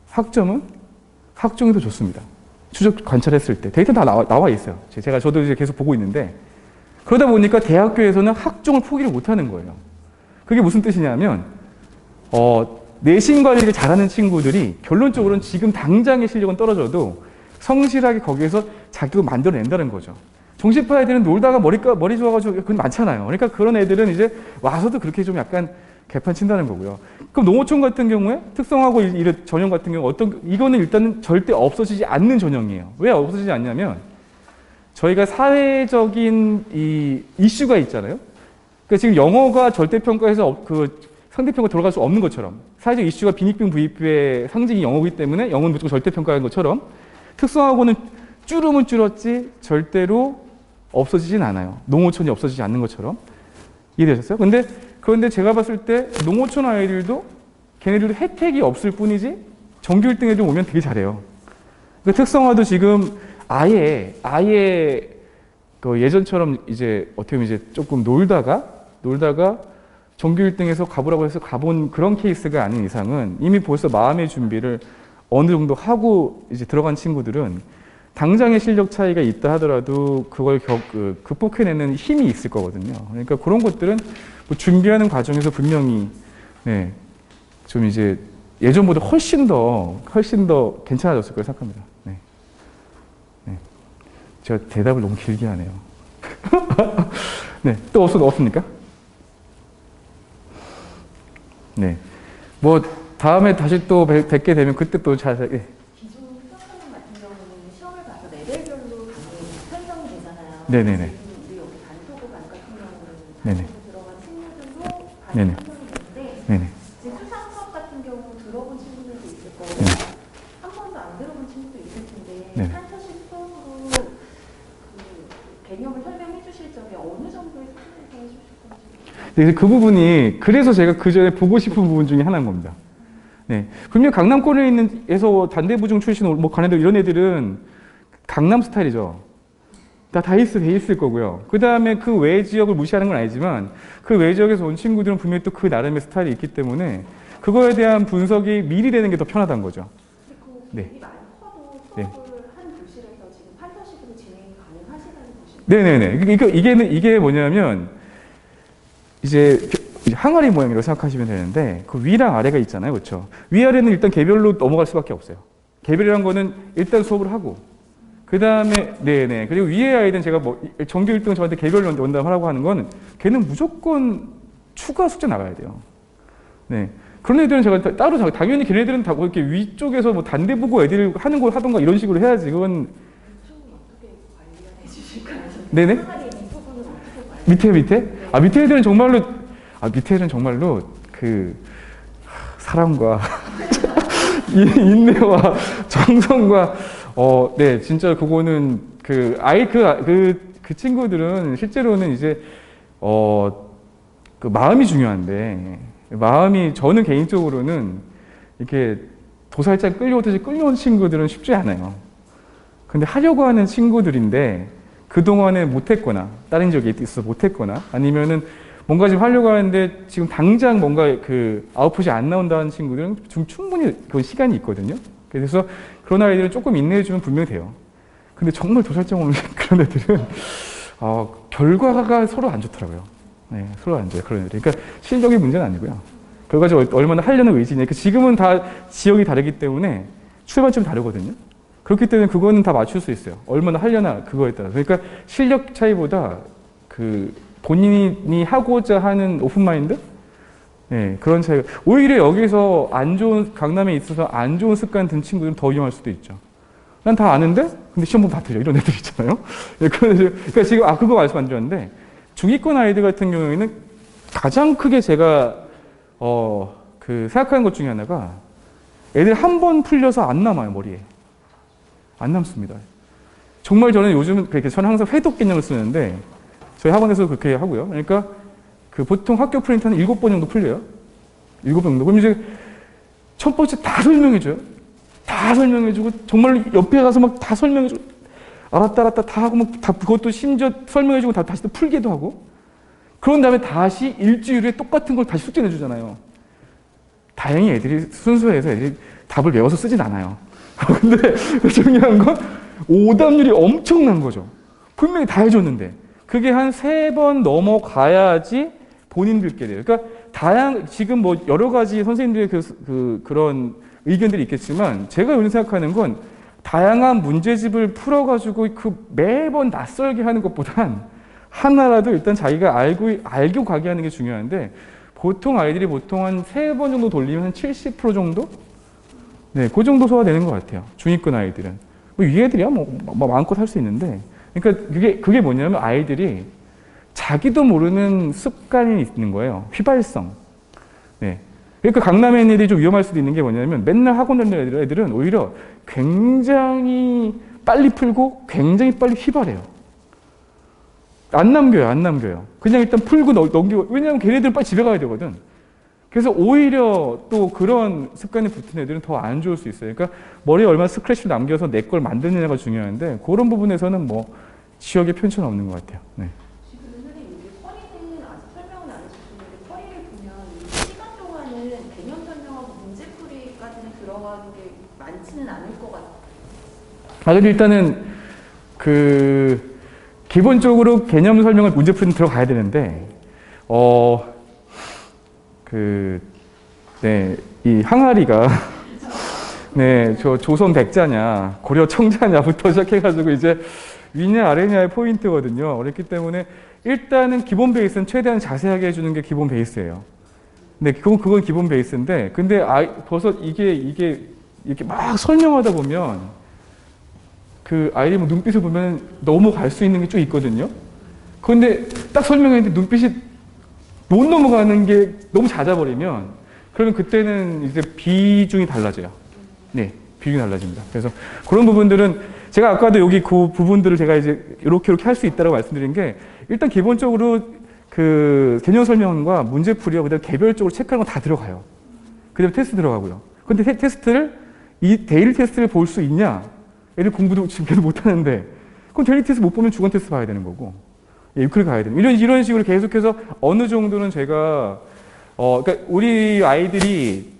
학점은 학종이 더 좋습니다. 추적 관찰했을 때 데이터 다 나와 있어요. 저도 이제 계속 보고 있는데 그러다 보니까 대학교에서는 학종을 포기를 못 하는 거예요. 그게 무슨 뜻이냐면 내신 관리를 잘하는 친구들이 결론적으로는 지금 당장의 실력은 떨어져도 성실하게 거기에서 자격을 만들어낸다는 거죠. 정시파 애들은 놀다가 머리 좋아가지고 그건 많잖아요. 그러니까 그런 애들은 이제 와서도 그렇게 좀 약간 개판 친다는 거고요. 그럼 농어촌 같은 경우에 특성화고 전형 같은 경우 이거는 일단은 절대 없어지지 않는 전형이에요. 왜 없어지지 않냐면 저희가 사회적인 이슈가 있잖아요. 그러니까 지금 영어가 절대평가에서 상대평가 들어갈 수 없는 것처럼 사회적 이슈가 빈익빈 부익부의 상징이 영어이기 때문에 영어는 무조건 절대평가인 것처럼 특성화고는 줄으면 줄었지 절대로 없어지진 않아요. 농어촌이 없어지지 않는 것처럼. 이해되셨어요? 그런데 제가 봤을 때 농어촌 아이들도 걔네들도 혜택이 없을 뿐이지 전교 1등 애들 오면 되게 잘해요. 그러니까 특성화도 지금 아예 그 예전처럼 이제 어떻게 보면 이제 조금 놀다가 전교 1등에서 가보라고 해서 가본 그런 케이스가 아닌 이상은 이미 벌써 마음의 준비를 어느 정도 하고 이제 들어간 친구들은 당장의 실력 차이가 있다 하더라도 그걸 극복해내는 힘이 있을 거거든요. 그러니까 그런 것들은 뭐 준비하는 과정에서 분명히 네, 좀 이제 예전보다 훨씬 더 괜찮아졌을 거라고 생각합니다. 네. 네. 제가 대답을 너무 길게 하네요. 네, 또 없습니까? 네. 뭐 다음에 다시 또 뵙게 되면 그때 또 자세히. 네. 기존 수학과정 같은 경우는 시험을 봐서 레벨별로 당연히 편성이 되잖아요. 네네네. 우리 여기 반토고관 같은 경우는 네네. 반토고 들어간 친구들도 네네. 반이 편성이 되는데 네네. 지금 수상 수업 같은 경우 들어본 친구들도 있을 거고 네. 한 번도 안 들어본 친구도 있을 텐데 네네. 판서식 수업으로 그 개념을 설명해 주실 적에 어느 정도의 수준에서 해주실 건지. 네, 그 부분이 그래서 제가 그 전에 보고 싶은 부분 중에 하나인 겁니다. 네, 분명 강남권에 있는 에서 단대부중 출신 뭐 관애들 이런 애들은 강남 스타일이죠. 다 돼 있을 거고요. 그 다음에 그 외 지역을 무시하는 건 아니지만 그 외 지역에서 온 친구들은 분명히 또 그 나름의 스타일이 있기 때문에 그거에 대한 분석이 미리 되는 게 더 편하다는 거죠. 근데 네. 그 갭이 많이 커도 네. 수업을 한 교실에서 지금 판서식으로 진행이 가능하시다는 것이. 네네네. 이게 뭐냐면 이제 항아리 모양이라고 생각하시면 되는데 그 위랑 아래가 있잖아요. 그렇죠? 위아래는 일단 개별로 넘어갈 수밖에 없어요. 개별이란 거는 일단 수업을 하고 그 다음에 네네. 그리고 위에 아이들은 제가 뭐 전교 1등 저한테 개별로 원담하라고 하는 건 걔는 무조건 추가 숙제 나가야 돼요. 네. 그런 애들은 제가 따로 당연히 걔네들은 다 이렇게 위쪽에서 뭐 단대 보고 애들 하는 걸 하던가 이런 식으로 해야지. 그건 어떻게 관리해 주실까요? 네네. 항아리 윗부분은 어떻게 관리? 밑에 밑에 애들은 정말로 그 사랑과 인내와 정성과 네 진짜 그거는 그 친구들은 실제로는 이제 그 마음이 중요한데 마음이 저는 개인적으로는 이렇게 도살장 끌려오듯이 끌려온 친구들은 쉽지 않아요. 근데 하려고 하는 친구들인데 그동안에 못했거나 다른 지역에 있어서 못했거나 아니면은 뭔가 지금 하려고 하는데 지금 당장 뭔가 그 아웃풋이 안 나온다는 친구들은 좀 충분히 그 시간이 있거든요. 그래서 그런 아이들은 조금 인내해주면 분명히 돼요. 근데 정말 도살장 없는 그런 애들은 결과가 서로 안 좋더라고요. 네, 서로 안 좋아요. 그런 애들. 그러니까 실력의 문제는 아니고요. 결과적으로 얼마나 하려는 의지냐. 지금은 다 지역이 다르기 때문에 출발점이 다르거든요. 그렇기 때문에 그거는 다 맞출 수 있어요. 얼마나 하려나 그거에 따라서. 그러니까 실력 차이보다 그 본인이 하고자 하는 오픈마인드? 네, 그런 차이가. 오히려 여기서 강남에 있어서 안 좋은 습관 든 친구들은 더 위험할 수도 있죠. 난 다 아는데? 근데 시험 보면 다 틀려. 이런 애들 있잖아요. 네, 그러니까 지금, 그거 말씀 안 드렸는데, 중위권 아이들 같은 경우에는 가장 크게 제가, 생각하는 것 중에 하나가 애들 한 번 풀려서 안 남아요, 머리에. 안 남습니다. 정말 저는 요즘은 저는 항상 회독 개념을 쓰는데, 저희 학원에서 그렇게 하고요. 그러니까 보통 학교 프린트는 7번 정도 풀려요. 7번 정도. 그럼 이제 첫 번째 다 설명해줘요. 다 설명해주고 정말 옆에 가서 막 다 설명해주고 알았다 다 하고 막 다 그것도 심지어 설명해주고 다시 또 풀기도 하고 그런 다음에 다시 일주일 후에 똑같은 걸 다시 숙제 내주잖아요. 다행히 애들이 순수해서 애들이 답을 외워서 쓰진 않아요. 근데 중요한 건 오답률이 엄청난 거죠. 분명히 다 해줬는데 그게 한 3번 넘어가야지 본인들끼리. 그러니까 지금 뭐 여러 가지 선생님들의 그런 의견들이 있겠지만 제가 요즘 생각하는 건 다양한 문제집을 풀어가지고 매번 낯설게 하는 것보단 하나라도 일단 자기가 알고 가게 하는 게 중요한데 보통 아이들이 한 3번 정도 돌리면 한 70% 정도? 네, 그 정도 소화되는 것 같아요. 중위권 아이들은. 뭐 위 애들이야 뭐 마음껏 할 수 있는데 그러니까 그게 뭐냐면 아이들이 자기도 모르는 습관이 있는 거예요. 휘발성. 네. 그러니까 강남에 있는 애들이 좀 위험할 수도 있는 게 뭐냐면 맨날 학원 다니는 애들은 오히려 굉장히 빨리 풀고 굉장히 빨리 휘발해요. 안 남겨요. 그냥 일단 풀고 넘기고. 왜냐하면 걔네들은 빨리 집에 가야 되거든. 그래서 오히려 또 그런 습관이 붙은 애들은 더 안 좋을 수 있어요. 그러니까 머리에 얼마나 스크래치를 남겨서 내 걸 만드느냐가 중요한데 그런 부분에서는 뭐 지역의 편차는 없는 것 같아요. 네. 지금 선생님 이게 커리는 아직 설명은 안 해주셨는데 커리를 보면 이 시간 동안은 개념 설명하고 문제풀이까지는 들어가는 게 많지는 않을 것 근데 일단은 기본적으로 개념 설명을 문제풀이는 들어가야 되는데, 네, 이 항아리가, 네, 저 조선 백자냐, 고려 청자냐부터 시작해가지고 이제 위냐 아래냐의 포인트거든요. 그렇기 때문에 일단은 기본 베이스는 최대한 자세하게 해주는 게 기본 베이스예요. 네, 그건 기본 베이스인데, 근데 벌써 이게 이렇게 막 설명하다 보면 그 아이들이 뭐 눈빛을 보면 넘어갈 수 있는 게 좀 있거든요. 그런데 딱 설명했는데 눈빛이 못 넘어가는 게 너무 낮아버리면 그러면 그때는 이제 비중이 달라져요. 네, 비중이 달라집니다. 그래서 그런 부분들은 제가 아까도 여기 그 부분들을 제가 이제 이렇게 할 수 있다고 말씀드린 게 일단 기본적으로 그 개념 설명과 문제풀이와 그다음 개별적으로 체크하는 건 다 들어가요. 그다음에 테스트 들어가고요. 근데 이 데일리 테스트를 볼 수 있냐? 애들 공부도 지금 계속 못 하는데 그럼 데일리 테스트 못 보면 주간 테스트 봐야 되는 거고, 예, 유클 가야 되는 이런 식으로 계속해서 어느 정도는 제가 그러니까 우리 아이들이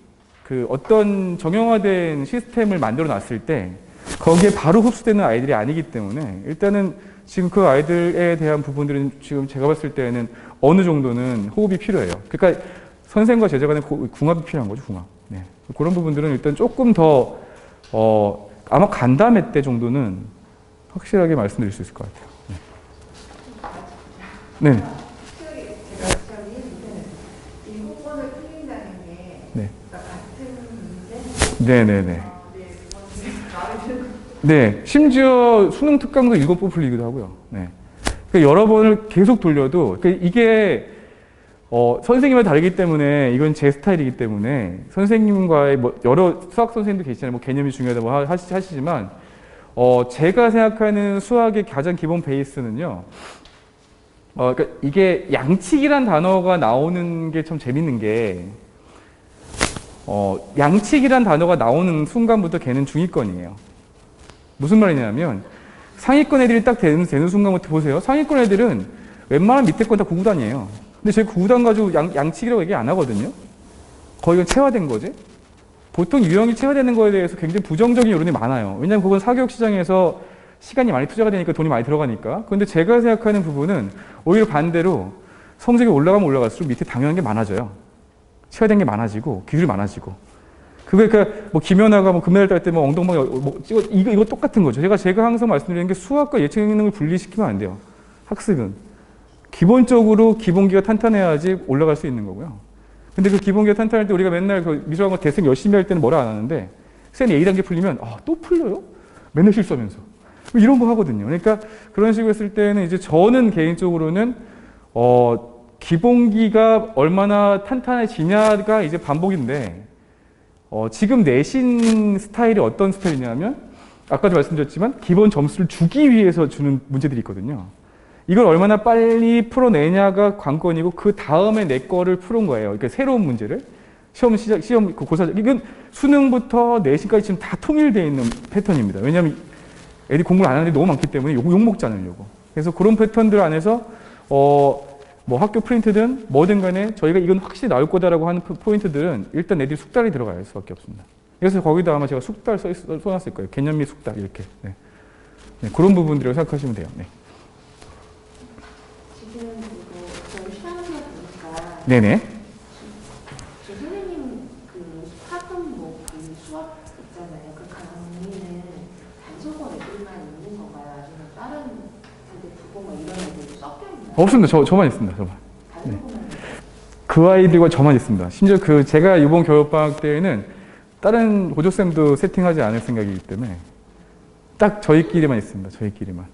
그 어떤 정형화된 시스템을 만들어 놨을 때 거기에 바로 흡수되는 아이들이 아니기 때문에 일단은 지금 그 아이들에 대한 부분들은 지금 제가 봤을 때는 어느 정도는 호흡이 필요해요. 그러니까 선생과 제자 간의 궁합이 필요한 거죠, 궁합. 네. 그런 부분들은 일단 조금 더 아마 간담회 때 정도는 확실하게 말씀드릴 수 있을 것 같아요. 네. 네. 제가 시험이 이 후보를 틀린다는 게 네. 같은 문제? 네네네. 네, 심지어 수능 특강도 7번 풀리기도 하고요. 네. 그러니까 여러 번을 계속 돌려도, 그러니까 이게, 선생님과 다르기 때문에, 이건 제 스타일이기 때문에, 선생님과의 뭐, 여러 수학 선생님도 계시잖아요. 뭐, 개념이 중요하다 뭐 하시지만, 제가 생각하는 수학의 가장 기본 베이스는요, 그러니까 이게 양칙이란 단어가 나오는 게 참 재밌는 게, 양칙이란 단어가 나오는 순간부터 걔는 중위권이에요. 무슨 말이냐면 상위권 애들이 딱 되는 순간부터 보세요. 상위권 애들은 웬만한 밑에 건 다 구구단이에요. 근데 제 구구단 가지고 양칙이라고 얘기 안 하거든요. 거의 체화된 거지. 보통 유형이 체화되는 거에 대해서 굉장히 부정적인 여론이 많아요. 왜냐하면 그건 사교육 시장에서 시간이 많이 투자가 되니까 돈이 많이 들어가니까. 그런데 제가 생각하는 부분은 오히려 반대로 성적이 올라가면 올라갈수록 밑에 당연한 게 많아져요. 체화된 게 많아지고 기술이 많아지고. 그러니까 뭐 김연아가 뭐 금메달 딸 때 뭐 엉덩방에 뭐 찍어 이거 똑같은 거죠. 제가 항상 말씀드리는 게 수학과 예측 능력을 분리시키면 안 돼요. 학습은 기본적으로 기본기가 탄탄해야지 올라갈 수 있는 거고요. 근데 그 기본기가 탄탄할 때 우리가 맨날 그 미술학원 대생 열심히 할 때는 뭐라 안 하는데 쌤 A단계 풀리면 또 풀려요? 맨날 실수하면서 이런 거 하거든요. 그러니까 그런 식으로 했을 때는 이제 저는 개인적으로는 기본기가 얼마나 탄탄해지냐가 이제 반복인데. 지금 내신 스타일이 어떤 스타일이냐면 아까도 말씀드렸지만 기본 점수를 주기 위해서 주는 문제들이 있거든요. 이걸 얼마나 빨리 풀어내냐가 관건이고 그 다음에 내 거를 푸는 거예요. 그러니까 새로운 문제를 시험 고사 이건 수능부터 내신까지 지금 다 통일되어 있는 패턴입니다. 왜냐하면 애들이 공부를 안 하는 데 너무 많기 때문에 욕먹지 않으려고. 그래서 그런 패턴들 안에서 뭐 학교 프린트든 뭐든 간에 저희가 이건 확실히 나올 거다라고 하는 포인트들은 일단 애들이 숙달이 들어갈 수밖에 없습니다. 그래서 거기다 아마 제가 숙달 써놨을 거예요. 개념 및 숙달 이렇게. 네. 네, 그런 부분들이라고 생각하시면 돼요. 네. 지금 그리고 저희 시험을 보니까 네네. 선생님 그 학원 뭐그 수업 있잖아요. 그 강의는 단소권 애들만 있는 건가요? 아니면 다른 근데 국어 뭐 이런 애들도 섞여 있나요? 없습니다. 저만 있습니다. 저만. 네. 그 아이들과 저만 있습니다. 심지어 제가 이번 겨울방학 때에는 다른 보조쌤도 세팅하지 않을 생각이기 때문에 딱 저희끼리만 있습니다. 저희끼리만.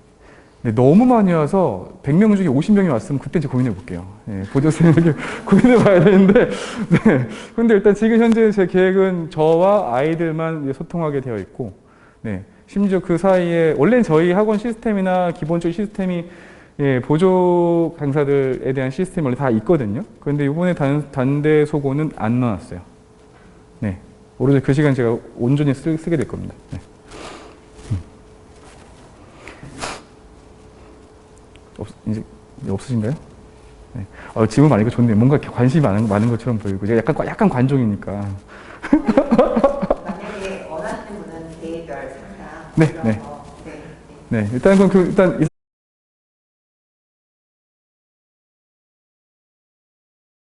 네, 너무 많이 와서 100명 중에 50명이 왔으면 그때 이제 고민해 볼게요. 네, 보조쌤에게 고민해 봐야 되는데, 네. 근데 일단 지금 현재 제 계획은 저와 아이들만 이제 소통하게 되어 있고, 네. 심지어 그 사이에, 원래는 저희 학원 시스템이나 기본적인 시스템이 예, 보조 강사들에 대한 시스템이 원래 다 있거든요. 그런데 이번에 단대 소고는 안 넣었어요. 네. 오로지 그 시간 제가 온전히 쓰게 될 겁니다. 네. 이제 없으신가요? 네. 질문 많으니까 좋네요. 뭔가 관심이 많은 것처럼 보이고 제가 약간 관종이니까. 만약에 원하시는 분은 개별 상담 네, 들어서. 네. 네. 네, 일단 그럼 일단